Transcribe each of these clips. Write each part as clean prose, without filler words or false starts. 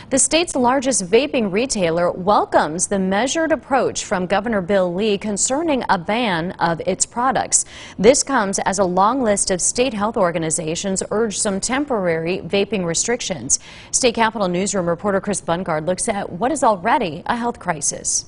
The state's largest vaping retailer welcomes the measured approach from Governor Bill Lee concerning a ban of its products. This comes as a long list of state health organizations urge some temporary vaping restrictions. State Capitol Newsroom reporter Chris Bungard looks at what is already a health crisis.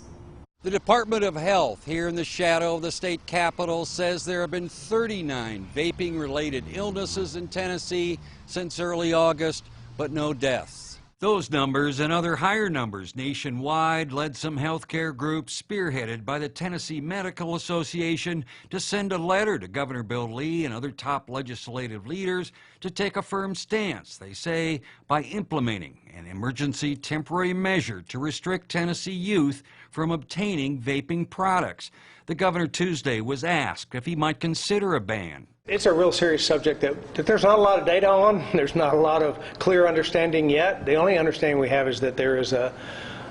The Department of Health here in the shadow of the state capitol says there have been 39 vaping-related illnesses in Tennessee since early August, but no deaths. Those numbers and other higher numbers nationwide led some healthcare groups spearheaded by the Tennessee Medical Association to send a letter to Governor Bill Lee and other top legislative leaders to take a firm stance, they say, by implementing an emergency temporary measure to restrict Tennessee youth from obtaining vaping products. The governor Tuesday was asked if he might consider a ban. It's a real serious subject that there's not a lot of data on. There's not a lot of clear understanding yet. The only understanding we have is that there is an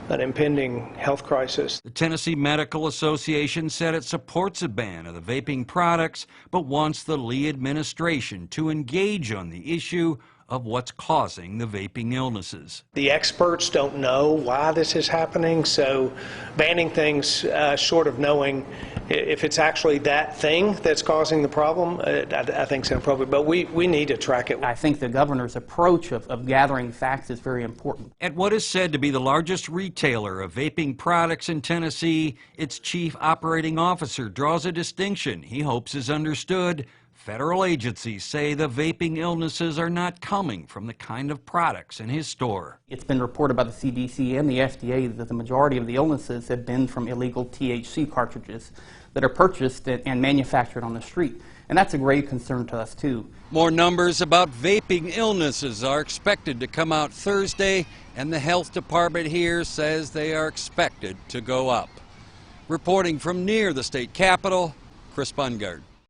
impending health crisis. The Tennessee Medical Association said it supports a ban of the vaping products, but wants the Lee administration to engage on the issue of what's causing the vaping illnesses. The experts don't know why this is happening, so banning things short of knowing if it's actually that thing that's causing the problem, I think is inappropriate, but we need to track it. I think the governor's approach of gathering facts is very important. At what is said to be the largest retailer of vaping products in Tennessee, its chief operating officer draws a distinction he hopes is understood. Federal agencies say the vaping illnesses are not coming from the kind of products in his store. It's been reported by the CDC and the FDA that the majority of the illnesses have been from illegal THC cartridges that are purchased and manufactured on the street. And that's a grave concern to us, too. More numbers about vaping illnesses are expected to come out Thursday, and the health department here says they are expected to go up. Reporting from near the state capitol, Chris Bungard.